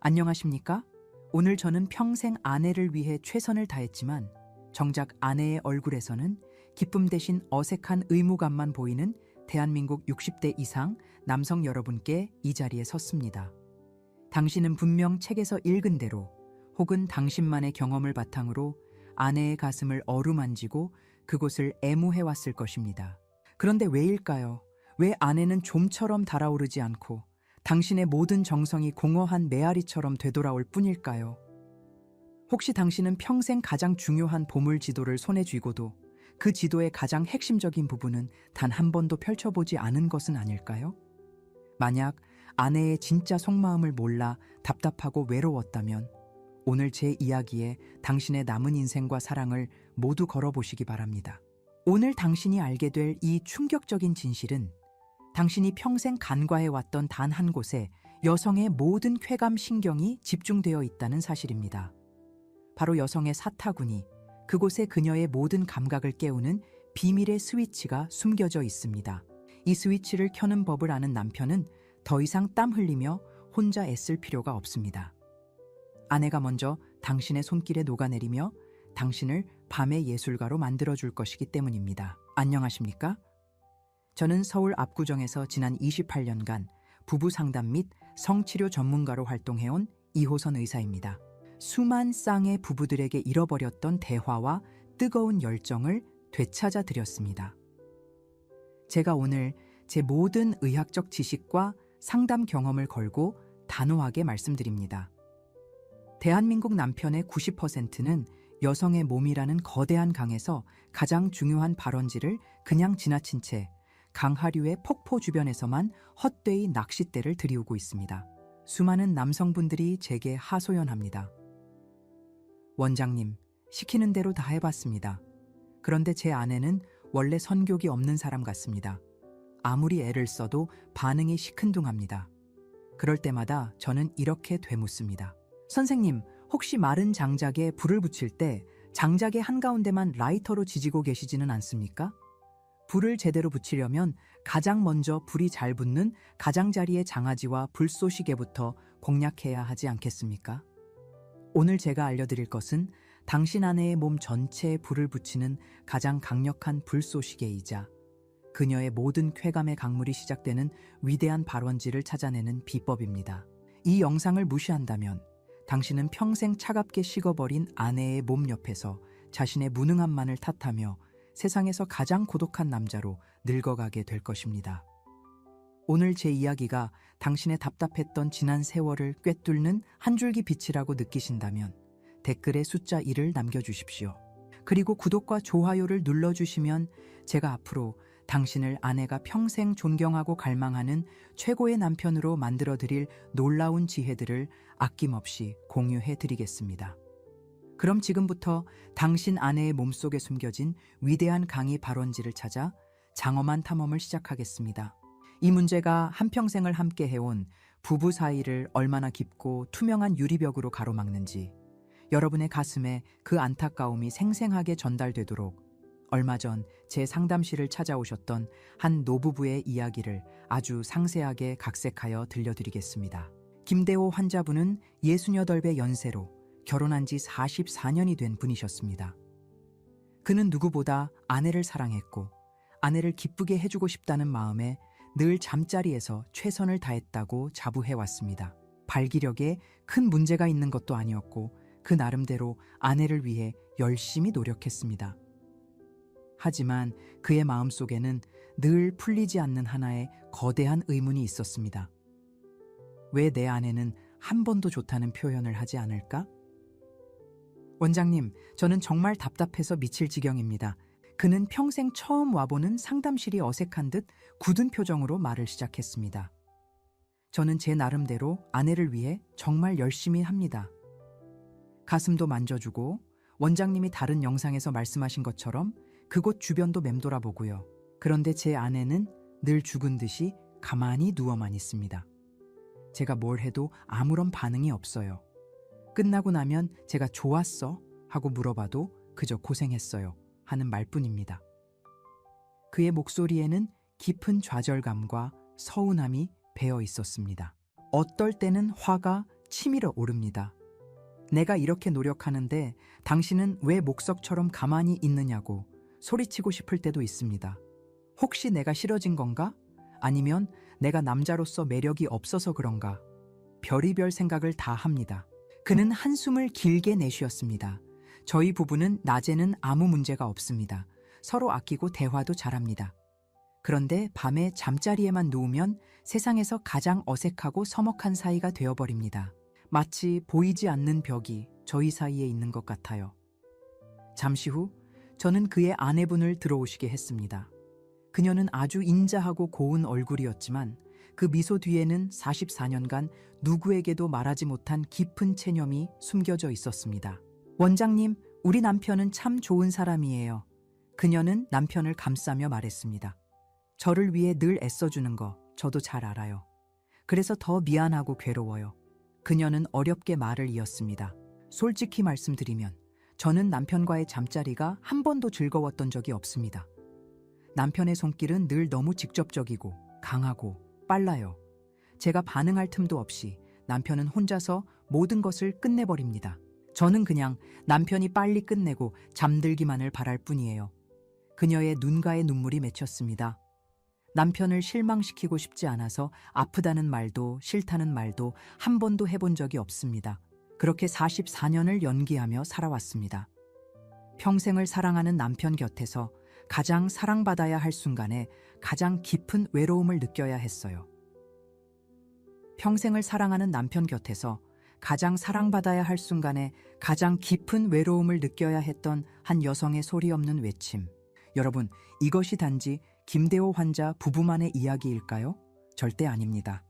안녕하십니까? 오늘 저는 평생 아내를 위해 최선을 다했지만 정작 아내의 얼굴에서는 기쁨 대신 어색한 의무감만 보이는 대한민국 60대 이상 남성 여러분께 이 자리에 섰습니다. 당신은 분명 책에서 읽은 대로 혹은 당신만의 경험을 바탕으로 아내의 가슴을 어루만지고 그곳을 애무해왔을 것입니다. 그런데 왜일까요? 왜 아내는 좀처럼 달아오르지 않고 당신의 모든 정성이 공허한 메아리처럼 되돌아올 뿐일까요? 혹시 당신은 평생 가장 중요한 보물 지도를 손에 쥐고도 그 지도의 가장 핵심적인 부분은 단 한 번도 펼쳐보지 않은 것은 아닐까요? 만약 아내의 진짜 속마음을 몰라 답답하고 외로웠다면 오늘 제 이야기에 당신의 남은 인생과 사랑을 모두 걸어보시기 바랍니다. 오늘 당신이 알게 될 이 충격적인 진실은 당신이 평생 간과해왔던 단 한 곳에 여성의 모든 쾌감 신경이 집중되어 있다는 사실입니다. 바로 여성의 사타구니, 그곳에 그녀의 모든 감각을 깨우는 비밀의 스위치가 숨겨져 있습니다. 이 스위치를 켜는 법을 아는 남편은 더 이상 땀 흘리며 혼자 애쓸 필요가 없습니다. 아내가 먼저 당신의 손길에 녹아내리며 당신을 밤의 예술가로 만들어줄 것이기 때문입니다. 안녕하십니까? 저는 서울 압구정에서 지난 28년간 부부 상담 및 성치료 전문가로 활동해온 이호선 의사입니다. 수만 쌍의 부부들에게 잃어버렸던 대화와 뜨거운 열정을 되찾아 드렸습니다. 제가 오늘 제 모든 의학적 지식과 상담 경험을 걸고 단호하게 말씀드립니다. 대한민국 남편의 90%는 여성의 몸이라는 거대한 강에서 가장 중요한 발원지를 그냥 지나친 채 강하류의 폭포 주변에서만 헛되이 낚싯대를 들이우고 있습니다. 수많은 남성분들이 제게 하소연합니다. 원장님, 시키는 대로 다 해봤습니다. 그런데 제 아내는 원래 선교기 없는 사람 같습니다. 아무리 애를 써도 반응이 시큰둥합니다. 그럴 때마다 저는 이렇게 되묻습니다. 선생님, 혹시 마른 장작에 불을 붙일 때 장작의 한가운데만 라이터로 지지고 계시지는 않습니까? 불을 제대로 붙이려면 가장 먼저 불이 잘 붙는 가장자리의 장아지와 불쏘시개부터 공략해야 하지 않겠습니까? 오늘 제가 알려드릴 것은 당신 아내의 몸 전체에 불을 붙이는 가장 강력한 불쏘시개이자 그녀의 모든 쾌감의 강물이 시작되는 위대한 발원지를 찾아내는 비법입니다. 이 영상을 무시한다면 당신은 평생 차갑게 식어버린 아내의 몸 옆에서 자신의 무능함만을 탓하며 세상에서 가장 고독한 남자로 늙어가게 될 것입니다. 오늘 제 이야기가 당신의 답답했던 지난 세월을 꿰뚫는 한 줄기 빛이라고 느끼신다면 댓글에 숫자 1을 남겨주십시오. 그리고 구독과 좋아요를 눌러주시면 제가 앞으로 당신을 아내가 평생 존경하고 갈망하는 최고의 남편으로 만들어드릴 놀라운 지혜들을 아낌없이 공유해드리겠습니다. 그럼 지금부터 당신 아내의 몸속에 숨겨진 위대한 강의 발원지를 찾아 장엄한 탐험을 시작하겠습니다. 이 문제가 한평생을 함께 해온 부부 사이를 얼마나 깊고 투명한 유리벽으로 가로막는지 여러분의 가슴에 그 안타까움이 생생하게 전달되도록 얼마 전 제 상담실을 찾아오셨던 한 노부부의 이야기를 아주 상세하게 각색하여 들려드리겠습니다. 김대호 환자분은 68배 연세로 결혼한 지 44년이 된 분이셨습니다. 그는 누구보다 아내를 사랑했고 아내를 기쁘게 해주고 싶다는 마음에 늘 잠자리에서 최선을 다했다고 자부해왔습니다. 발기력에 큰 문제가 있는 것도 아니었고 그 나름대로 아내를 위해 열심히 노력했습니다. 하지만 그의 마음속에는 늘 풀리지 않는 하나의 거대한 의문이 있었습니다. 왜 내 아내는 한 번도 좋다는 표현을 하지 않을까? 원장님, 저는 정말 답답해서 미칠 지경입니다. 그는 평생 처음 와보는 상담실이 어색한 듯 굳은 표정으로 말을 시작했습니다. 저는 제 나름대로 아내를 위해 정말 열심히 합니다. 가슴도 만져주고 원장님이 다른 영상에서 말씀하신 것처럼 그곳 주변도 맴돌아 보고요. 그런데 제 아내는 늘 죽은 듯이 가만히 누워만 있습니다. 제가 뭘 해도 아무런 반응이 없어요. 끝나고 나면 제가 좋았어? 하고 물어봐도 그저 고생했어요 하는 말뿐입니다. 그의 목소리에는 깊은 좌절감과 서운함이 배어 있었습니다. 어떨 때는 화가 치밀어 오릅니다. 내가 이렇게 노력하는데 당신은 왜 목석처럼 가만히 있느냐고 소리치고 싶을 때도 있습니다. 혹시 내가 싫어진 건가? 아니면 내가 남자로서 매력이 없어서 그런가? 별의별 생각을 다 합니다. 그는 한숨을 길게 내쉬었습니다. 저희 부부는 낮에는 아무 문제가 없습니다. 서로 아끼고 대화도 잘합니다. 그런데 밤에 잠자리에만 누우면 세상에서 가장 어색하고 서먹한 사이가 되어버립니다. 마치 보이지 않는 벽이 저희 사이에 있는 것 같아요. 잠시 후 저는 그의 아내분을 들어오시게 했습니다. 그녀는 아주 인자하고 고운 얼굴이었지만 그 미소 뒤에는 44년간 누구에게도 말하지 못한 깊은 체념이 숨겨져 있었습니다. 원장님, 우리 남편은 참 좋은 사람이에요. 그녀는 남편을 감싸며 말했습니다. 저를 위해 늘 애써주는 거 저도 잘 알아요. 그래서 더 미안하고 괴로워요. 그녀는 어렵게 말을 이었습니다. 솔직히 말씀드리면 저는 남편과의 잠자리가 한 번도 즐거웠던 적이 없습니다. 남편의 손길은 늘 너무 직접적이고 강하고 빨라요. 제가 반응할 틈도 없이 남편은 혼자서 모든 것을 끝내버립니다. 저는 그냥 남편이 빨리 끝내고 잠들기만을 바랄 뿐이에요. 그녀의 눈가에 눈물이 맺혔습니다. 남편을 실망시키고 싶지 않아서 아프다는 말도 싫다는 말도 한 번도 해본 적이 없습니다. 그렇게 44년을 연기하며 살아왔습니다. 평생을 사랑하는 남편 곁에서 가장 사랑받아야 할 순간에 가장 깊은 외로움을 느껴야 했어요. 평생을 사랑하는 남편 곁에서 가장 사랑받아야 할 순간에 가장 깊은 외로움을 느껴야 했던 한 여성의 소리 없는 외침. 여러분, 이것이 단지 김대호 환자 부부만의 이야기일까요? 절대 아닙니다.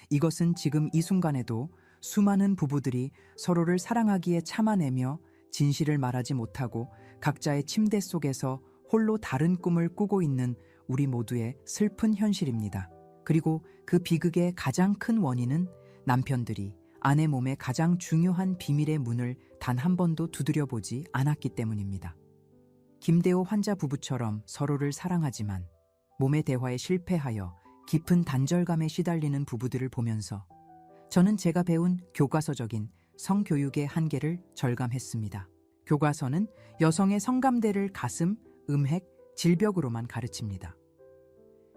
이것은 지금 이 순간에도 수많은 부부들이 서로를 사랑하기에 참아내며 진실을 말하지 못하고 각자의 침대 속에서 홀로 다른 꿈을 꾸고 있는 우리 모두의 슬픈 현실입니다. 그리고 그 비극의 가장 큰 원인은 남편들이 아내 몸의 가장 중요한 비밀의 문을 단 한 번도 두드려보지 않았기 때문입니다. 김대호 환자 부부처럼 서로를 사랑하지만 몸의 대화에 실패하여 깊은 단절감에 시달리는 부부들을 보면서 저는 제가 배운 교과서적인 성교육의 한계를 절감했습니다. 교과서는 여성의 성감대를 가슴, 음핵, 질벽으로만 가르칩니다.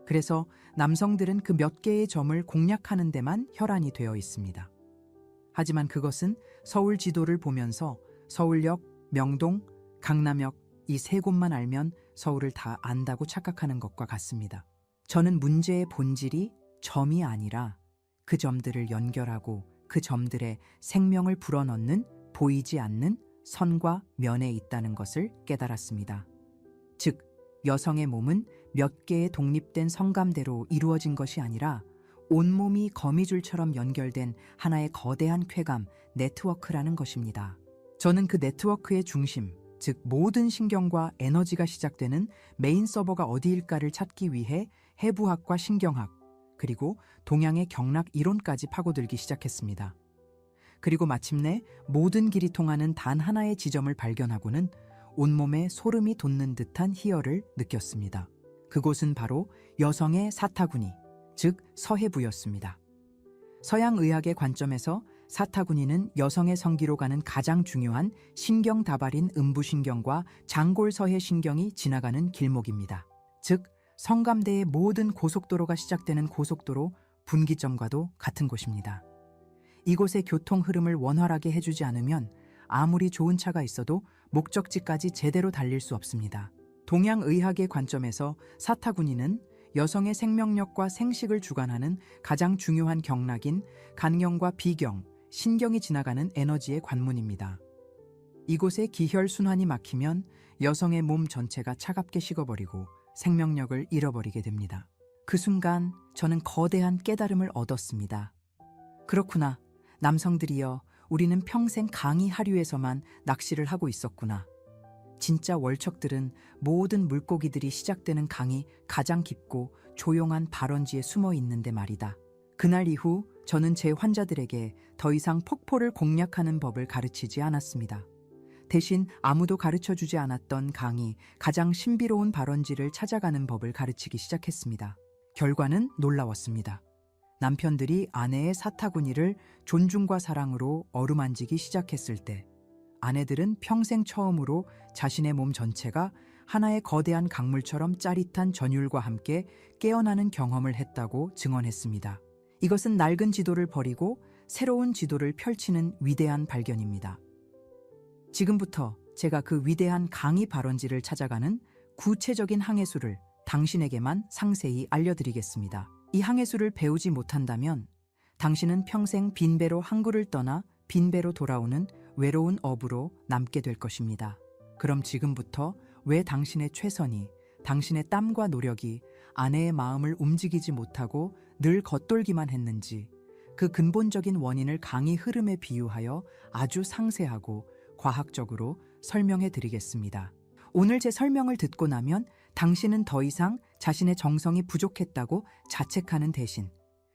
그래서 남성들은 그 몇 개의 점을 공략하는 데만 혈안이 되어 있습니다. 하지만 그것은 서울 지도를 보면서 서울역, 명동, 강남역 이 세 곳만 알면 서울을 다 안다고 착각하는 것과 같습니다. 저는 문제의 본질이 점이 아니라 그 점들을 연결하고 그 점들에 생명을 불어넣는 보이지 않는 선과 면에 있다는 것을 깨달았습니다. 즉, 여성의 몸은 몇 개의 독립된 성감대로 이루어진 것이 아니라 온몸이 거미줄처럼 연결된 하나의 거대한 쾌감, 네트워크라는 것입니다. 저는 그 네트워크의 중심, 즉 모든 신경과 에너지가 시작되는 메인 서버가 어디일까를 찾기 위해 해부학과 신경학, 그리고 동양의 경락 이론까지 파고들기 시작했습니다. 그리고 마침내 모든 길이 통하는 단 하나의 지점을 발견하고는 온몸에 소름이 돋는 듯한 희열을 느꼈습니다. 그곳은 바로 여성의 사타구니, 즉 서해부였습니다. 서양의학의 관점에서 사타구니는 여성의 성기로 가는 가장 중요한 신경 다발인 음부신경과 장골서해신경이 지나가는 길목입니다. 즉, 성감대의 모든 고속도로가 시작되는 고속도로 분기점과도 같은 곳입니다. 이곳의 교통 흐름을 원활하게 해주지 않으면 아무리 좋은 차가 있어도 목적지까지 제대로 달릴 수 없습니다. 동양의학의 관점에서 사타구니는 여성의 생명력과 생식을 주관하는 가장 중요한 경락인 간경과 비경, 신경이 지나가는 에너지의 관문입니다. 이곳에 기혈순환이 막히면 여성의 몸 전체가 차갑게 식어버리고 생명력을 잃어버리게 됩니다. 그 순간 저는 거대한 깨달음을 얻었습니다. 그렇구나. 남성들이여, 우리는 평생 강이 하류에서만 낚시를 하고 있었구나. 진짜 월척들은 모든 물고기들이 시작되는 강이 가장 깊고 조용한 발원지에 숨어 있는데 말이다. 그날 이후 저는 제 환자들에게 더 이상 폭포를 공략하는 법을 가르치지 않았습니다. 대신 아무도 가르쳐주지 않았던 강이 가장 신비로운 발원지를 찾아가는 법을 가르치기 시작했습니다. 결과는 놀라웠습니다. 남편들이 아내의 사타구니를 존중과 사랑으로 어루만지기 시작했을 때 아내들은 평생 처음으로 자신의 몸 전체가 하나의 거대한 강물처럼 짜릿한 전율과 함께 깨어나는 경험을 했다고 증언했습니다. 이것은 낡은 지도를 버리고 새로운 지도를 펼치는 위대한 발견입니다. 지금부터 제가 그 위대한 강의 발원지를 찾아가는 구체적인 항해수를 당신에게만 상세히 알려드리겠습니다. 이 항해수를 배우지 못한다면 당신은 평생 빈배로 항구를 떠나 빈배로 돌아오는 외로운 어부로 남게 될 것입니다. 그럼 지금부터 왜 당신의 최선이, 당신의 땀과 노력이 아내의 마음을 움직이지 못하고 늘 겉돌기만 했는지 그 근본적인 원인을 강의 흐름에 비유하여 아주 상세하고 과학적으로 설명해 드리겠습니다. 오늘 제 설명을 듣고 나면 당신은 더 이상 자신의 정성이 부족했다고 자책하는 대신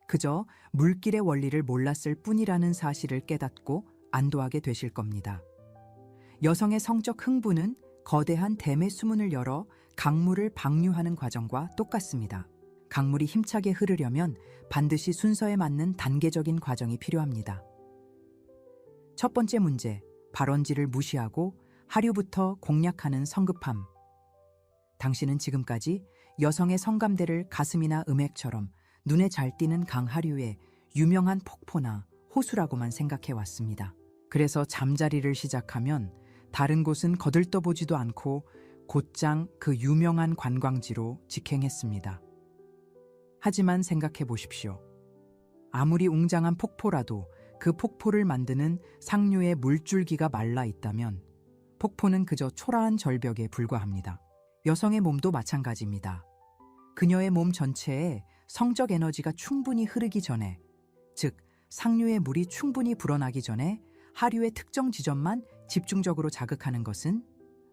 그저 물길의 원리를 몰랐을 뿐이라는 사실을 깨닫고 안도하게 되실 겁니다. 여성의 성적 흥분은 거대한 댐의 수문을 열어 강물을 방류하는 과정과 똑같습니다. 강물이 힘차게 흐르려면 반드시 순서에 맞는 단계적인 과정이 필요합니다. 첫 번째 문제, 발원지를 무시하고 하류부터 공략하는 성급함. 당신은 지금까지 여성의 성감대를 가슴이나 음액처럼 눈에 잘 띄는 강하류의 유명한 폭포나 호수라고만 생각해 왔습니다. 그래서 잠자리를 시작하면 다른 곳은 거들떠보지도 않고 곧장 그 유명한 관광지로 직행했습니다. 하지만 생각해 보십시오. 아무리 웅장한 폭포라도 그 폭포를 만드는 상류의 물줄기가 말라 있다면 폭포는 그저 초라한 절벽에 불과합니다. 여성의 몸도 마찬가지입니다. 그녀의 몸 전체에 성적 에너지가 충분히 흐르기 전에, 즉 상류의 물이 충분히 불어나기 전에 하류의 특정 지점만 집중적으로 자극하는 것은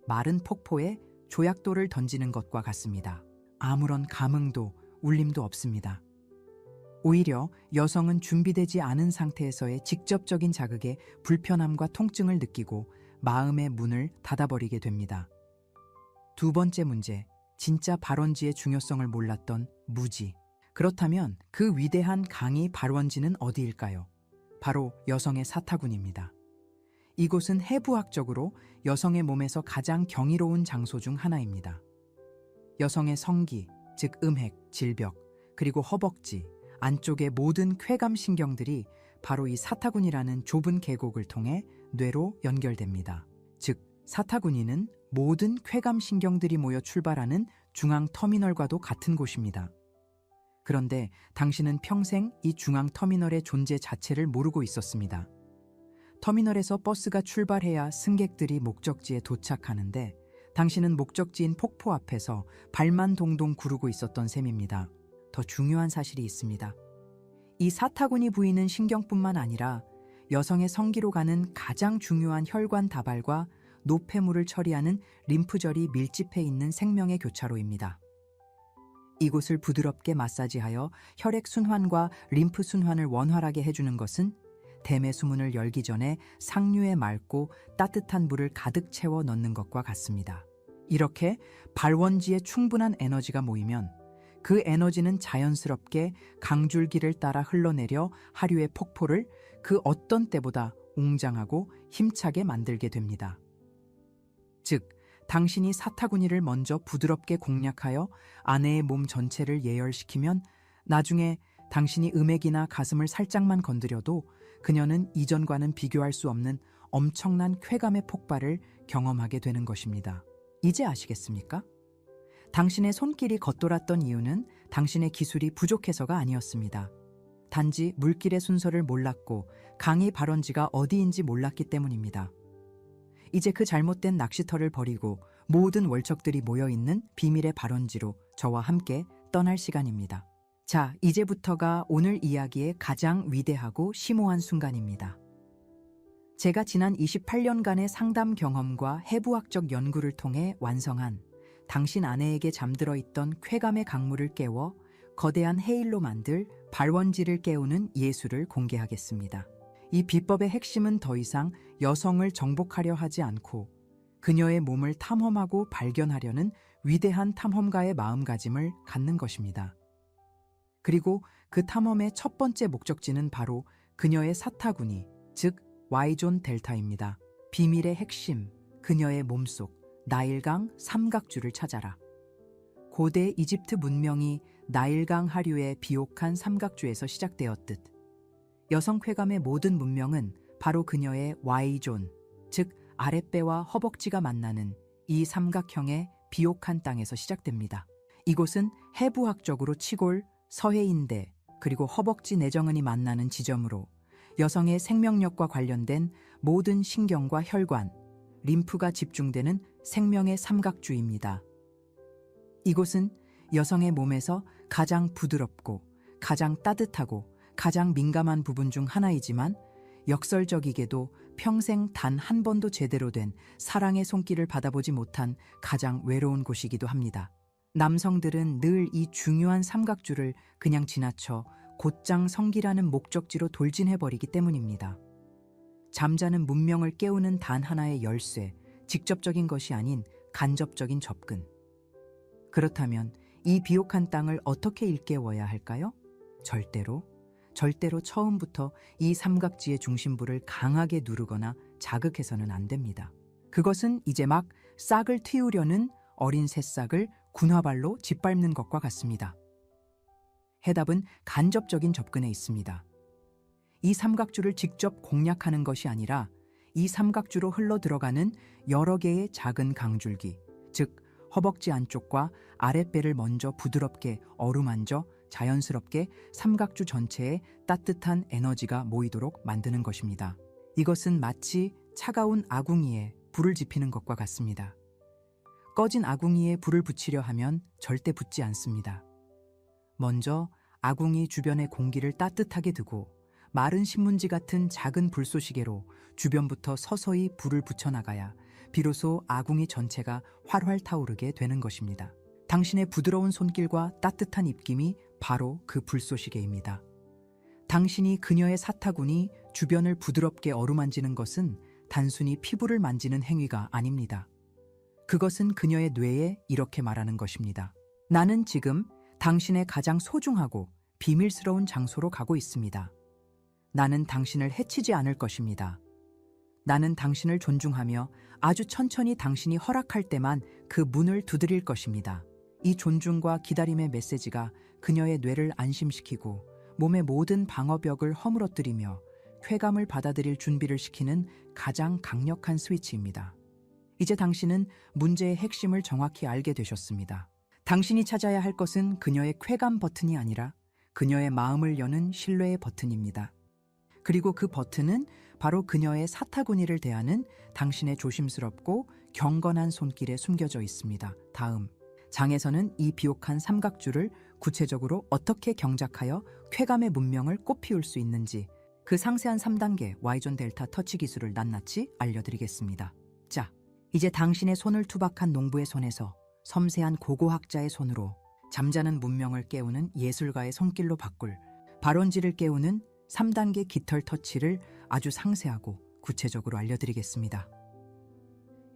마른 폭포에 조약돌을 던지는 것과 같습니다. 아무런 감흥도 울림도 없습니다. 오히려 여성은 준비되지 않은 상태에서의 직접적인 자극에 불편함과 통증을 느끼고 마음의 문을 닫아버리게 됩니다. 두 번째 문제, 진짜 발원지의 중요성을 몰랐던 무지. 그렇다면 그 위대한 강의 발원지는 어디일까요? 바로 여성의 사타구니입니다. 이곳은 해부학적으로 여성의 몸에서 가장 경이로운 장소 중 하나입니다. 여성의 성기, 즉 음핵, 질벽, 그리고 허벅지, 안쪽의 모든 쾌감신경들이 바로 이 사타구니라는 좁은 계곡을 통해 뇌로 연결됩니다. 즉, 사타구니는 모든 쾌감신경들이 모여 출발하는 중앙터미널과도 같은 곳입니다. 그런데 당신은 평생 이 중앙터미널의 존재 자체를 모르고 있었습니다. 터미널에서 버스가 출발해야 승객들이 목적지에 도착하는데 당신은 목적지인 폭포 앞에서 발만 동동 구르고 있었던 셈입니다. 더 중요한 사실이 있습니다. 이 사타구니 부위는 신경뿐만 아니라 여성의 성기로 가는 가장 중요한 혈관 다발과 노폐물을 처리하는 림프절이 밀집해 있는 생명의 교차로입니다. 이곳을 부드럽게 마사지하여 혈액순환과 림프순환을 원활하게 해주는 것은 댐의 수문을 열기 전에 상류에 맑고 따뜻한 물을 가득 채워 넣는 것과 같습니다. 이렇게 발원지에 충분한 에너지가 모이면 그 에너지는 자연스럽게 강줄기를 따라 흘러내려 하류의 폭포를 그 어떤 때보다 웅장하고 힘차게 만들게 됩니다. 즉, 당신이 사타구니를 먼저 부드럽게 공략하여 아내의 몸 전체를 예열시키면 나중에 당신이 음액이나 가슴을 살짝만 건드려도 그녀는 이전과는 비교할 수 없는 엄청난 쾌감의 폭발을 경험하게 되는 것입니다. 이제 아시겠습니까? 당신의 손길이 겉돌았던 이유는 당신의 기술이 부족해서가 아니었습니다. 단지 물길의 순서를 몰랐고 강의 발원지가 어디인지 몰랐기 때문입니다. 이제 그 잘못된 낚시터를 버리고 모든 월척들이 모여있는 비밀의 발원지로 저와 함께 떠날 시간입니다. 자, 이제부터가 오늘 이야기의 가장 위대하고 심오한 순간입니다. 제가 지난 28년간의 상담 경험과 해부학적 연구를 통해 완성한 당신 아내에게 잠들어 있던 쾌감의 강물을 깨워 거대한 해일로 만들 발원지를 깨우는 예술을 공개하겠습니다. 이 비법의 핵심은 더 이상 여성을 정복하려 하지 않고 그녀의 몸을 탐험하고 발견하려는 위대한 탐험가의 마음가짐을 갖는 것입니다. 그리고 그 탐험의 첫 번째 목적지는 바로 그녀의 사타구니, 즉 Y존 델타입니다. 비밀의 핵심, 그녀의 몸속 나일강 삼각주를 찾아라. 고대 이집트 문명이 나일강 하류의 비옥한 삼각주에서 시작되었듯 여성 쾌감의 모든 문명은 바로 그녀의 Y존, 즉 아랫배와 허벅지가 만나는 이 삼각형의 비옥한 땅에서 시작됩니다. 이곳은 해부학적으로 치골, 서해인대, 그리고 허벅지 내정근이 만나는 지점으로 여성의 생명력과 관련된 모든 신경과 혈관, 림프가 집중되는 생명의 삼각주입니다. 이곳은 여성의 몸에서 가장 부드럽고 가장 따뜻하고 가장 민감한 부분 중 하나이지만 역설적이게도 평생 단 한 번도 제대로 된 사랑의 손길을 받아보지 못한 가장 외로운 곳이기도 합니다. 남성들은 늘 이 중요한 삼각주를 그냥 지나쳐 곧장 성기라는 목적지로 돌진해버리기 때문입니다. 잠자는 문명을 깨우는 단 하나의 열쇠, 직접적인 것이 아닌 간접적인 접근. 그렇다면 이 비옥한 땅을 어떻게 일깨워야 할까요? 절대로 처음부터 이 삼각지의 중심부를 강하게 누르거나 자극해서는 안 됩니다. 그것은 이제 막 싹을 틔우려는 어린 새싹을 군화발로 짓밟는 것과 같습니다. 해답은 간접적인 접근에 있습니다. 이 삼각주를 직접 공략하는 것이 아니라 이 삼각주로 흘러 들어가는 여러 개의 작은 강줄기, 즉 허벅지 안쪽과 아랫배를 먼저 부드럽게 어루만져 자연스럽게 삼각주 전체에 따뜻한 에너지가 모이도록 만드는 것입니다. 이것은 마치 차가운 아궁이에 불을 지피는 것과 같습니다. 꺼진 아궁이에 불을 붙이려 하면 절대 붙지 않습니다. 먼저 아궁이 주변의 공기를 따뜻하게 두고 마른 신문지 같은 작은 불쏘시개로 주변부터 서서히 불을 붙여나가야 비로소 아궁이 전체가 활활 타오르게 되는 것입니다. 당신의 부드러운 손길과 따뜻한 입김이 바로 그 불쏘시개입니다. 당신이 그녀의 사타구니 주변을 부드럽게 어루만지는 것은 단순히 피부를 만지는 행위가 아닙니다. 그것은 그녀의 뇌에 이렇게 말하는 것입니다. 나는 지금 당신의 가장 소중하고 비밀스러운 장소로 가고 있습니다. 나는 당신을 해치지 않을 것입니다. 나는 당신을 존중하며 아주 천천히 당신이 허락할 때만 그 문을 두드릴 것입니다. 이 존중과 기다림의 메시지가 그녀의 뇌를 안심시키고 몸의 모든 방어벽을 허물어뜨리며 쾌감을 받아들일 준비를 시키는 가장 강력한 스위치입니다. 이제 당신은 문제의 핵심을 정확히 알게 되셨습니다. 당신이 찾아야 할 것은 그녀의 쾌감 버튼이 아니라 그녀의 마음을 여는 신뢰의 버튼입니다. 그리고 그 버튼은 바로 그녀의 사타구니를 대하는 당신의 조심스럽고 경건한 손길에 숨겨져 있습니다. 다음 장에서는 이 비옥한 삼각주를 구체적으로 어떻게 경작하여 쾌감의 문명을 꽃피울 수 있는지 그 상세한 3단계 Y존 델타 터치 기술을 낱낱이 알려드리겠습니다. 자, 이제 당신의 손을 투박한 농부의 손에서 섬세한 고고학자의 손으로 잠자는 문명을 깨우는 예술가의 손길로 바꿀 발원지를 깨우는 3단계 깃털 터치를 아주 상세하고 구체적으로 알려드리겠습니다.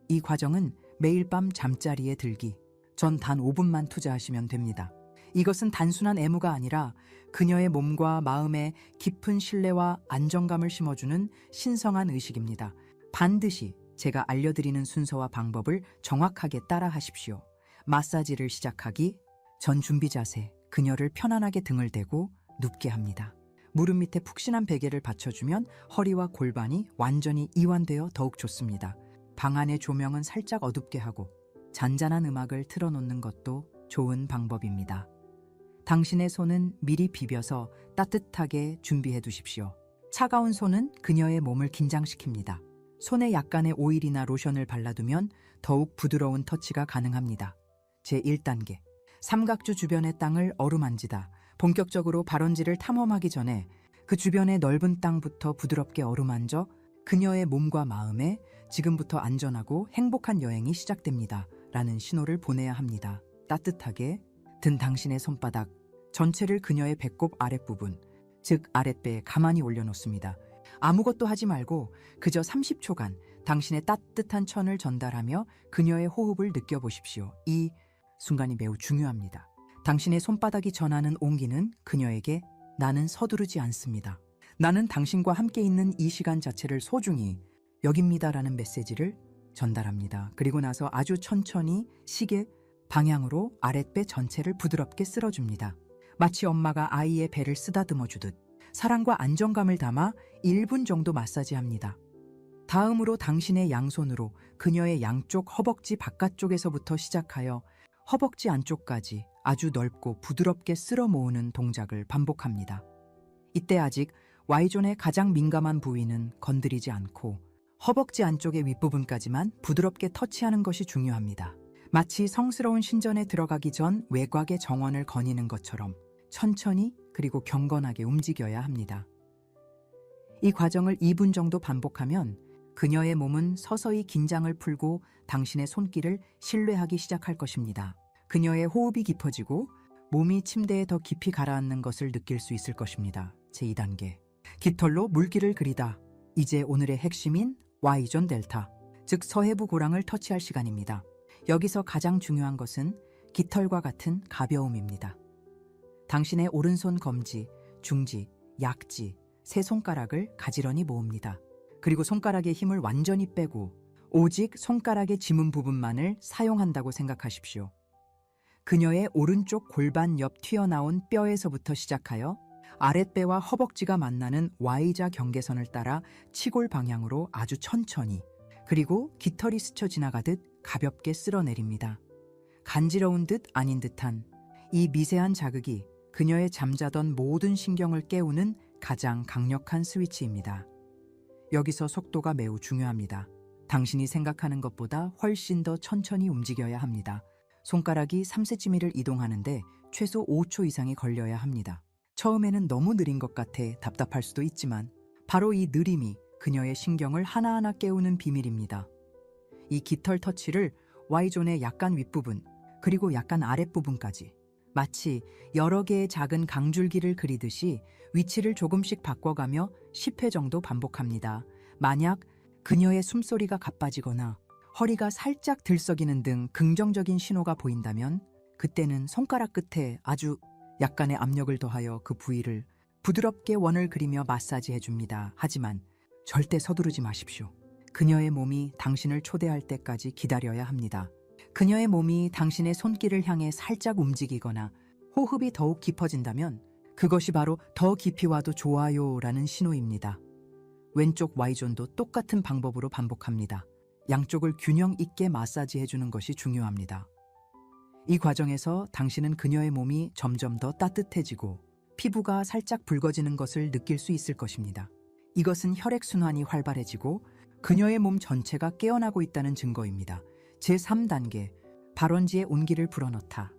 이 과정은 매일 밤 잠자리에 들기 전 단 5분만 투자하시면 됩니다. 이것은 단순한 애무가 아니라 그녀의 몸과 마음에 깊은 신뢰와 안정감을 심어주는 신성한 의식입니다. 반드시 제가 알려드리는 순서와 방법을 정확하게 따라 하십시오. 마사지를 시작하기 전 준비 자세, 그녀를 편안하게 등을 대고 눕게 합니다. 무릎 밑에 푹신한 베개를 받쳐주면 허리와 골반이 완전히 이완되어 더욱 좋습니다. 방 안의 조명은 살짝 어둡게 하고 잔잔한 음악을 틀어놓는 것도 좋은 방법입니다. 당신의 손은 미리 비벼서 따뜻하게 준비해 두십시오. 차가운 손은 그녀의 몸을 긴장시킵니다. 손에 약간의 오일이나 로션을 발라두면 더욱 부드러운 터치가 가능합니다. 제1단계, 삼각주 주변의 땅을 어루만지다. 본격적으로 발원지를 탐험하기 전에 그 주변의 넓은 땅부터 부드럽게 어루만져 그녀의 몸과 마음에 지금부터 안전하고 행복한 여행이 시작됩니다. 라는 신호를 보내야 합니다. 따뜻하게 든 당신의 손바닥 전체를 그녀의 배꼽 아랫부분, 즉 아랫배에 가만히 올려놓습니다. 아무것도 하지 말고 그저 30초간 당신의 따뜻한 천을 전달하며 그녀의 호흡을 느껴보십시오. 이 순간이 매우 중요합니다. 당신의 손바닥이 전하는 온기는 그녀에게 나는 서두르지 않습니다. 나는 당신과 함께 있는 이 시간 자체를 소중히 여깁니다라는 메시지를 전달합니다. 그리고 나서 아주 천천히 시계 방향으로 아랫배 전체를 부드럽게 쓸어줍니다. 마치 엄마가 아이의 배를 쓰다듬어 주듯 사랑과 안정감을 담아 1분 정도 마사지합니다. 다음으로 당신의 양손으로 그녀의 양쪽 허벅지 바깥쪽에서부터 시작하여 허벅지 안쪽까지 아주 넓고 부드럽게 쓸어 모으는 동작을 반복합니다. 이때 아직 Y존의 가장 민감한 부위는 건드리지 않고 허벅지 안쪽의 윗부분까지만 부드럽게 터치하는 것이 중요합니다. 마치 성스러운 신전에 들어가기 전 외곽의 정원을 거니는 것처럼 천천히 그리고 경건하게 움직여야 합니다. 이 과정을 2분 정도 반복하면 그녀의 몸은 서서히 긴장을 풀고 당신의 손길을 신뢰하기 시작할 것입니다. 그녀의 호흡이 깊어지고 몸이 침대에 더 깊이 가라앉는 것을 느낄 수 있을 것입니다. 제2단계. 깃털로 물길을 그리다. 이제 오늘의 핵심인 Y존 델타, 즉 서해부 고랑을 터치할 시간입니다. 여기서 가장 중요한 것은 깃털과 같은 가벼움입니다. 당신의 오른손 검지, 중지, 약지, 세 손가락을 가지런히 모읍니다. 그리고 손가락의 힘을 완전히 빼고 오직 손가락의 지문 부분만을 사용한다고 생각하십시오. 그녀의 오른쪽 골반 옆 튀어나온 뼈에서부터 시작하여 아랫배와 허벅지가 만나는 Y자 경계선을 따라 치골 방향으로 아주 천천히 그리고 깃털이 스쳐 지나가듯 가볍게 쓸어내립니다. 간지러운 듯 아닌 듯한 이 미세한 자극이 그녀의 잠자던 모든 신경을 깨우는 가장 강력한 스위치입니다. 여기서 속도가 매우 중요합니다. 당신이 생각하는 것보다 훨씬 더 천천히 움직여야 합니다. 손가락이 3cm를 이동하는데 최소 5초 이상이 걸려야 합니다. 처음에는 너무 느린 것 같아 답답할 수도 있지만 바로 이 느림이 그녀의 신경을 하나하나 깨우는 비밀입니다. 이 깃털 터치를 Y존의 약간 윗부분 그리고 약간 아랫부분까지 마치 여러 개의 작은 강줄기를 그리듯이 위치를 조금씩 바꿔가며 10회 정도 반복합니다. 만약 그녀의 숨소리가 가빠지거나 허리가 살짝 들썩이는 등 긍정적인 신호가 보인다면 그때는 손가락 끝에 아주 약간의 압력을 더하여 그 부위를 부드럽게 원을 그리며 마사지해 줍니다. 하지만 절대 서두르지 마십시오. 그녀의 몸이 당신을 초대할 때까지 기다려야 합니다. 그녀의 몸이 당신의 손길을 향해 살짝 움직이거나 호흡이 더욱 깊어진다면 그것이 바로 더 깊이 와도 좋아요라는 신호입니다. 왼쪽 Y존도 똑같은 방법으로 반복합니다. 양쪽을 균형 있게 마사지해 주는 것이 중요합니다. 이 과정에서 당신은 그녀의 몸이 점점 더 따뜻해지고 피부가 살짝 붉어지는 것을 느낄 수 있을 것입니다. 이것은 혈액순환이 활발해지고 그녀의 몸 전체가 깨어나고 있다는 증거입니다. 제3단계, 발원지에 온기를 불어넣다.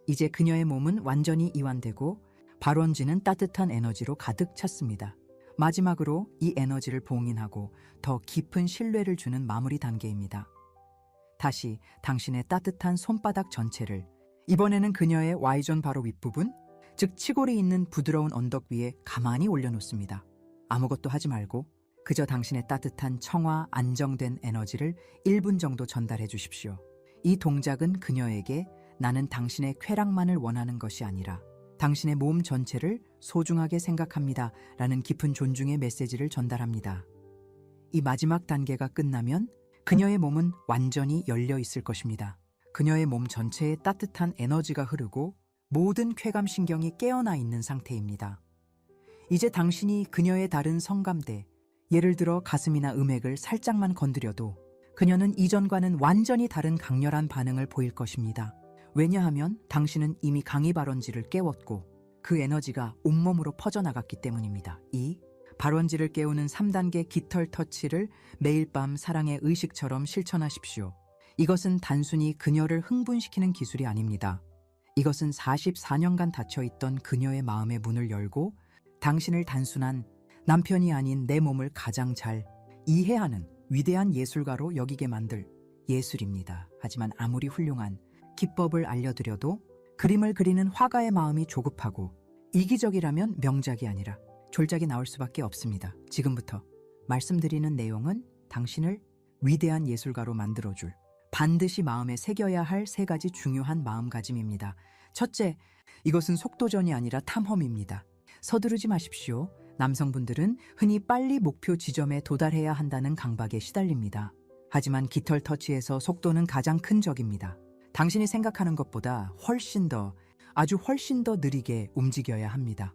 이제 그녀의 몸은 완전히 이완되고 발원지는 따뜻한 에너지로 가득 찼습니다. 마지막으로 이 에너지를 봉인하고 더 깊은 신뢰를 주는 마무리 단계입니다. 다시 당신의 따뜻한 손바닥 전체를 이번에는 그녀의 Y존 바로 윗부분, 즉 치골이 있는 부드러운 언덕 위에 가만히 올려놓습니다. 아무것도 하지 말고 그저 당신의 따뜻한 청아 안정된 에너지를 1분 정도 전달해 주십시오. 이 동작은 그녀에게 나는 당신의 쾌락만을 원하는 것이 아니라 당신의 몸 전체를 소중하게 생각합니다 라는 깊은 존중의 메시지를 전달합니다. 이 마지막 단계가 끝나면 그녀의 몸은 완전히 열려 있을 것입니다. 그녀의 몸 전체에 따뜻한 에너지가 흐르고 모든 쾌감신경이 깨어나 있는 상태입니다. 이제 당신이 그녀의 다른 성감대, 예를 들어 가슴이나 음액을 살짝만 건드려도 그녀는 이전과는 완전히 다른 강렬한 반응을 보일 것입니다. 왜냐하면 당신은 이미 강의 발원지를 깨웠고 그 에너지가 온몸으로 퍼져나갔기 때문입니다. 이 발원지를 깨우는 3단계 깃털 터치를 매일 밤 사랑의 의식처럼 실천하십시오. 이것은 단순히 그녀를 흥분시키는 기술이 아닙니다. 이것은 44년간 닫혀있던 그녀의 마음의 문을 열고 당신을 단순한 남편이 아닌 내 몸을 가장 잘 이해하는 위대한 예술가로 여기게 만들 예술입니다. 하지만 아무리 훌륭한 기법을 알려드려도 그림을 그리는 화가의 마음이 조급하고 이기적이라면 명작이 아니라 졸작이 나올 수밖에 없습니다. 지금부터 말씀드리는 내용은 당신을 위대한 예술가로 만들어줄 반드시 마음에 새겨야 할 3가지 중요한 마음가짐입니다. 첫째, 이것은 속도전이 아니라 탐험입니다. 서두르지 마십시오. 남성분들은 흔히 빨리 목표 지점에 도달해야 한다는 강박에 시달립니다. 하지만 깃털 터치에서 속도는 가장 큰 적입니다. 당신이 생각하는 것보다 아주 훨씬 더 느리게 움직여야 합니다.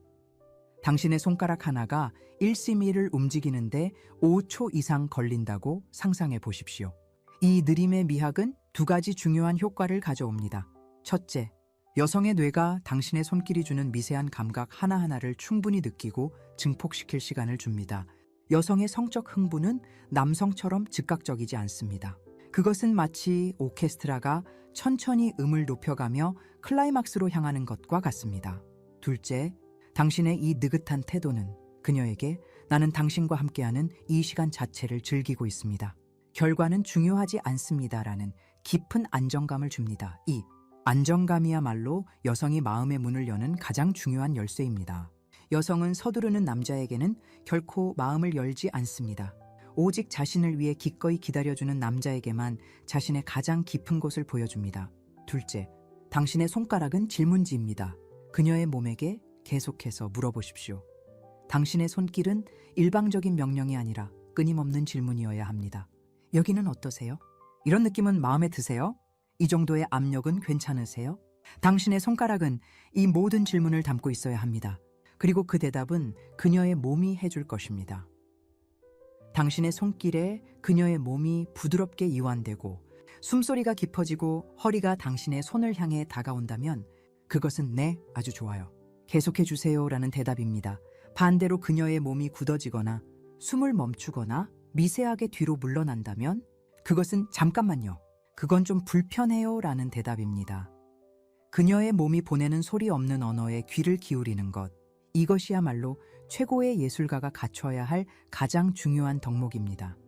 당신의 손가락 하나가 1cm를 움직이는데 5초 이상 걸린다고 상상해 보십시오. 이 느림의 미학은 두 가지 중요한 효과를 가져옵니다. 첫째, 여성의 뇌가 당신의 손길이 주는 미세한 감각 하나하나를 충분히 느끼고 증폭시킬 시간을 줍니다. 여성의 성적 흥분은 남성처럼 즉각적이지 않습니다. 그것은 마치 오케스트라가 천천히 음을 높여가며 클라이막스로 향하는 것과 같습니다. 둘째, 당신의 이 느긋한 태도는 그녀에게 나는 당신과 함께하는 이 시간 자체를 즐기고 있습니다. 결과는 중요하지 않습니다라는 깊은 안정감을 줍니다. 이 안정감이야말로 여성이 마음의 문을 여는 가장 중요한 열쇠입니다. 여성은 서두르는 남자에게는 결코 마음을 열지 않습니다. 오직 자신을 위해 기꺼이 기다려주는 남자에게만 자신의 가장 깊은 곳을 보여줍니다. 둘째, 당신의 손가락은 질문지입니다. 그녀의 몸에게 계속해서 물어보십시오. 당신의 손길은 일방적인 명령이 아니라 끊임없는 질문이어야 합니다. 여기는 어떠세요? 이런 느낌은 마음에 드세요? 이 정도의 압력은 괜찮으세요? 당신의 손가락은 이 모든 질문을 담고 있어야 합니다. 그리고 그 대답은 그녀의 몸이 해줄 것입니다. 당신의 손길에 그녀의 몸이 부드럽게 이완되고 숨소리가 깊어지고 허리가 당신의 손을 향해 다가온다면 그것은 네, 아주 좋아요. 계속해 주세요라는 대답입니다. 반대로 그녀의 몸이 굳어지거나 숨을 멈추거나 미세하게 뒤로 물러난다면 그것은 잠깐만요. 그건 좀 불편해요라는 대답입니다. 그녀의 몸이 보내는 소리 없는 언어에 귀를 기울이는 것. 이것이야말로 최고의 예술가가 갖춰야 할 가장 중요한 덕목입니다.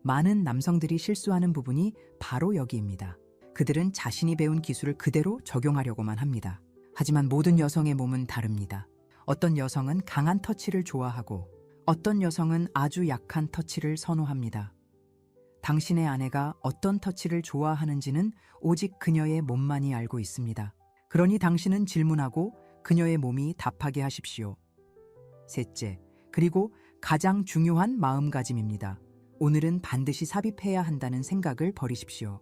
많은 남성들이 실수하는 부분이 바로 여기입니다. 그들은 자신이 배운 기술을 그대로 적용하려고만 합니다. 하지만 모든 여성의 몸은 다릅니다. 어떤 여성은 강한 터치를 좋아하고 어떤 여성은 아주 약한 터치를 선호합니다. 당신의 아내가 어떤 터치를 좋아하는지는 오직 그녀의 몸만이 알고 있습니다. 그러니 당신은 질문하고 그녀의 몸이 답하게 하십시오. 셋째, 그리고 가장 중요한 마음가짐입니다. 오늘은 반드시 삽입해야 한다는 생각을 버리십시오.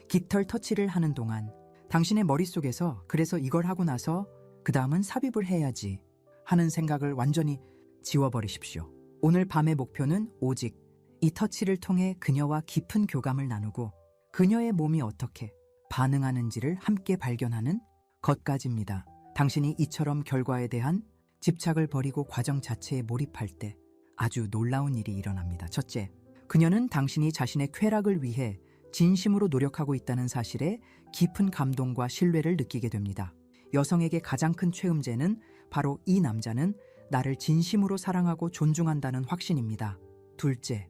깃털 터치를 하는 동안 당신의 머릿속에서 그래서 이걸 하고 나서 그 다음은 삽입을 해야지 하는 생각을 완전히 지워버리십시오. 오늘 밤의 목표는 오직 이 터치를 통해 그녀와 깊은 교감을 나누고 그녀의 몸이 어떻게 반응하는지를 함께 발견하는 것까지입니다. 당신이 이처럼 결과에 대한 집착을 버리고 과정 자체에 몰입할 때 아주 놀라운 일이 일어납니다. 첫째, 그녀는 당신이 자신의 쾌락을 위해 진심으로 노력하고 있다는 사실에 깊은 감동과 신뢰를 느끼게 됩니다. 여성에게 가장 큰 최음제는 바로 이 남자는 나를 진심으로 사랑하고 존중한다는 확신입니다. 둘째,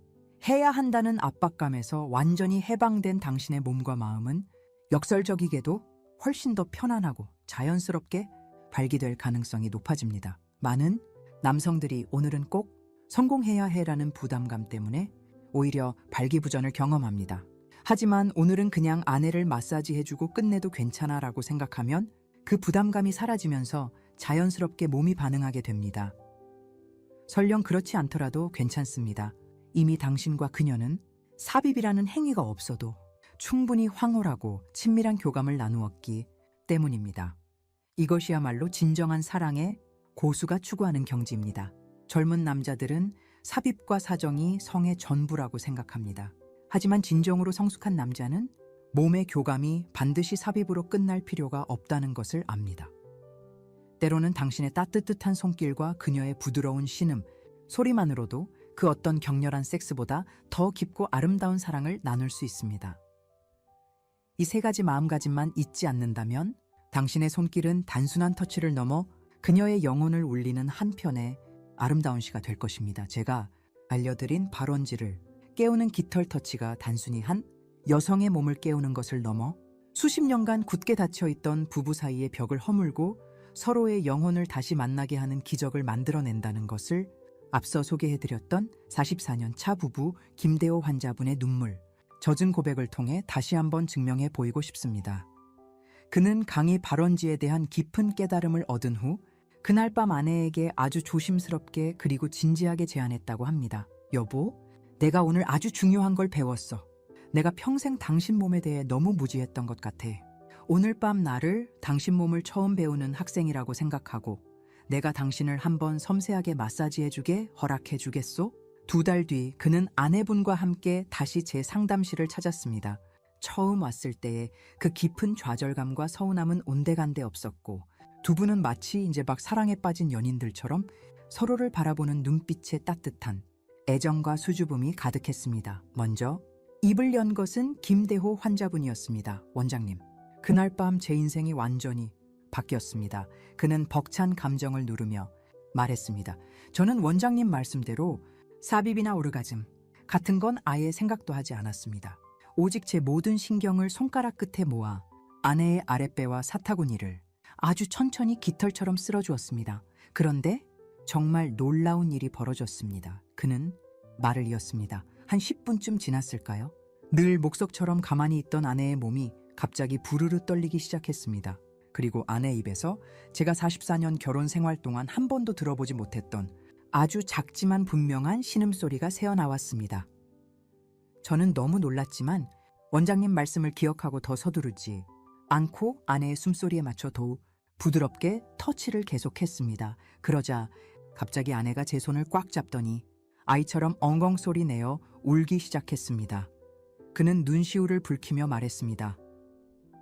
해야 한다는 압박감에서 완전히 해방된 당신의 몸과 마음은 역설적이게도 훨씬 더 편안하고 자연스럽게 발기될 가능성이 높아집니다. 많은 남성들이 오늘은 꼭 성공해야 해라는 부담감 때문에 오히려 발기부전을 경험합니다. 하지만 오늘은 그냥 아내를 마사지해주고 끝내도 괜찮아라고 생각하면 그 부담감이 사라지면서 자연스럽게 몸이 반응하게 됩니다. 설령 그렇지 않더라도 괜찮습니다. 이미 당신과 그녀는 삽입이라는 행위가 없어도 충분히 황홀하고 친밀한 교감을 나누었기 때문입니다. 이것이야말로 진정한 사랑의 고수가 추구하는 경지입니다. 젊은 남자들은 삽입과 사정이 성의 전부라고 생각합니다. 하지만 진정으로 성숙한 남자는 몸의 교감이 반드시 삽입으로 끝날 필요가 없다는 것을 압니다. 때로는 당신의 따뜻한 손길과 그녀의 부드러운 신음, 소리만으로도 그 어떤 격렬한 섹스보다 더 깊고 아름다운 사랑을 나눌 수 있습니다. 이 세 가지 마음가짐만 잊지 않는다면 당신의 손길은 단순한 터치를 넘어 그녀의 영혼을 울리는 한편의 아름다운 시가 될 것입니다. 제가 알려드린 발원지를 깨우는 깃털 터치가 단순히 한 여성의 몸을 깨우는 것을 넘어 수십 년간 굳게 닫혀있던 부부 사이의 벽을 허물고 서로의 영혼을 다시 만나게 하는 기적을 만들어낸다는 것을 앞서 소개해드렸던 44년 차 부부 김대호 환자분의 눈물, 젖은 고백을 통해 다시 한번 증명해 보이고 싶습니다. 그는 강의 발원지에 대한 깊은 깨달음을 얻은 후 그날 밤 아내에게 아주 조심스럽게 그리고 진지하게 제안했다고 합니다. 여보, 내가 오늘 아주 중요한 걸 배웠어. 내가 평생 당신 몸에 대해 너무 무지했던 것 같아. 오늘 밤 나를 당신 몸을 처음 배우는 학생이라고 생각하고 내가 당신을 한번 섬세하게 마사지해주게 허락해주겠소? 2달 뒤 그는 아내분과 함께 다시 제 상담실을 찾았습니다. 처음 왔을 때의 그 깊은 좌절감과 서운함은 온데간데 없었고 두 분은 마치 이제 막 사랑에 빠진 연인들처럼 서로를 바라보는 눈빛에 따뜻한 애정과 수줍음이 가득했습니다. 먼저 입을 연 것은 김대호 환자분이었습니다. 원장님, 그날 밤 제 인생이 완전히 바뀌었습니다. 그는 벅찬 감정을 누르며 말했습니다. 저는 원장님 말씀대로 삽입이나 오르가즘 같은 건 아예 생각도 하지 않았습니다. 오직 제 모든 신경을 손가락 끝에 모아 아내의 아랫배와 사타구니를 아주 천천히 깃털처럼 쓸어주었습니다. 그런데 정말 놀라운 일이 벌어졌습니다. 그는 말을 이었습니다. 한 10분쯤 지났을까요? 늘 목석처럼 가만히 있던 아내의 몸이 갑자기 부르르 떨리기 시작했습니다. 그리고 아내 입에서 제가 44년 결혼 생활 동안 한 번도 들어보지 못했던 아주 작지만 분명한 신음소리가 새어나왔습니다. 저는 너무 놀랐지만 원장님 말씀을 기억하고 더 서두르지 않고 아내의 숨소리에 맞춰 더욱 부드럽게 터치를 계속했습니다. 그러자 갑자기 아내가 제 손을 꽉 잡더니 아이처럼 엉엉 소리 내어 울기 시작했습니다. 그는 눈시울을 붉히며 말했습니다.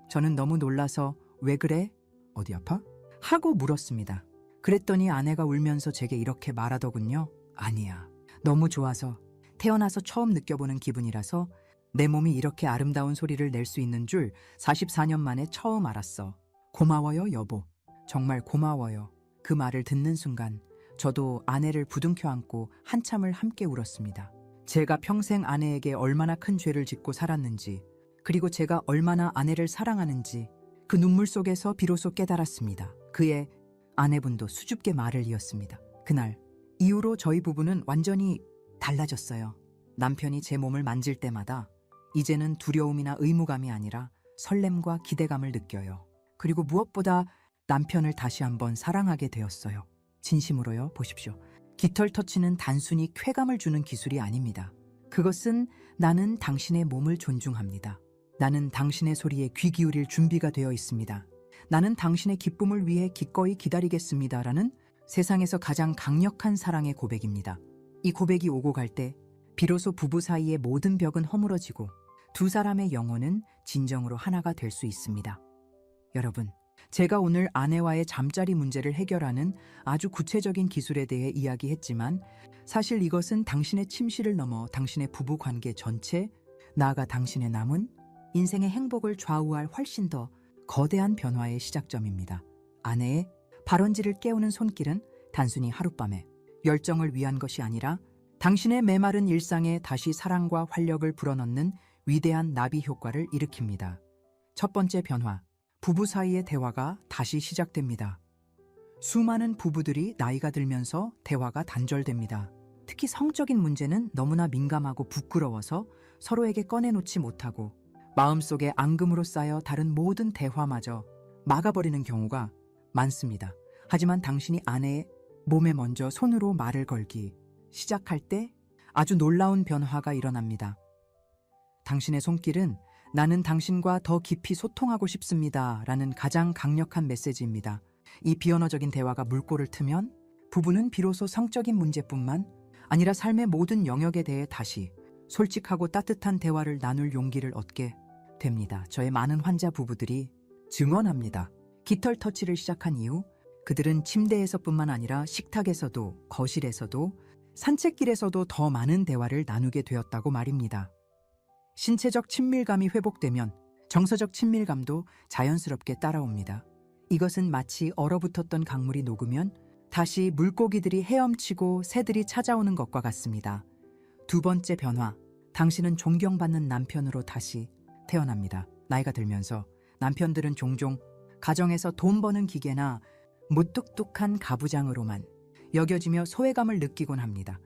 저는 너무 놀라서 왜 그래? 어디 아파? 하고 물었습니다. 그랬더니 아내가 울면서 제게 이렇게 말하더군요. 아니야. 너무 좋아서 태어나서 처음 느껴보는 기분이라서 내 몸이 이렇게 아름다운 소리를 낼 수 있는 줄 44년 만에 처음 알았어. 고마워요, 여보. 정말 고마워요. 그 말을 듣는 순간 저도 아내를 부둥켜 안고 한참을 함께 울었습니다. 제가 평생 아내에게 얼마나 큰 죄를 짓고 살았는지, 그리고 제가 얼마나 아내를 사랑하는지 그 눈물 속에서 비로소 깨달았습니다. 그의 아내분도 수줍게 말을 이었습니다. 그날 이후로 저희 부부는 완전히 달라졌어요. 남편이 제 몸을 만질 때마다 이제는 두려움이나 의무감이 아니라 설렘과 기대감을 느껴요. 그리고 무엇보다 남편을 다시 한번 사랑하게 되었어요. 진심으로요. 보십시오. 깃털 터치는 단순히 쾌감을 주는 기술이 아닙니다. 그것은 나는 당신의 몸을 존중합니다. 나는 당신의 소리에 귀 기울일 준비가 되어 있습니다. 나는 당신의 기쁨을 위해 기꺼이 기다리겠습니다. 라는 세상에서 가장 강력한 사랑의 고백입니다. 이 고백이 오고 갈 때 비로소 부부 사이의 모든 벽은 허물어지고 두 사람의 영혼은 진정으로 하나가 될 수 있습니다. 여러분, 제가 오늘 아내와의 잠자리 문제를 해결하는 아주 구체적인 기술에 대해 이야기했지만 사실 이것은 당신의 침실을 넘어 당신의 부부 관계 전체, 나아가 당신의 남은 인생의 행복을 좌우할 훨씬 더 거대한 변화의 시작점입니다. 아내의 발원지를 깨우는 손길은 단순히 하룻밤에 열정을 위한 것이 아니라 당신의 메마른 일상에 다시 사랑과 활력을 불어넣는 위대한 나비 효과를 일으킵니다. 첫 번째 변화, 부부 사이의 대화가 다시 시작됩니다. 수많은 부부들이 나이가 들면서 대화가 단절됩니다. 특히 성적인 문제는 너무나 민감하고 부끄러워서 서로에게 꺼내놓지 못하고 마음속에 앙금으로 쌓여 다른 모든 대화마저 막아버리는 경우가 많습니다. 하지만 당신이 아내의 몸에 먼저 손으로 말을 걸기 시작할 때 아주 놀라운 변화가 일어납니다. 당신의 손길은 나는 당신과 더 깊이 소통하고 싶습니다. 라는 가장 강력한 메시지입니다. 이 비언어적인 대화가 물꼬를 트면 부부는 비로소 성적인 문제뿐만 아니라 삶의 모든 영역에 대해 다시 솔직하고 따뜻한 대화를 나눌 용기를 얻게 됩니다. 저의 많은 환자 부부들이 증언합니다. 깃털 터치를 시작한 이후 그들은 침대에서뿐만 아니라 식탁에서도, 거실에서도, 산책길에서도 더 많은 대화를 나누게 되었다고 말입니다. 신체적 친밀감이 회복되면 정서적 친밀감도 자연스럽게 따라옵니다. 이것은 마치 얼어붙었던 강물이 녹으면 다시 물고기들이 헤엄치고 새들이 찾아오는 것과 같습니다. 두 번째 변화, 당신은 존경받는 남편으로 다시 태어납니다. 나이가 들면서 남편들은 종종 가정에서 돈 버는 기계나 무뚝뚝한 가부장으로만 여겨지며 소외감을 느끼곤 합니다.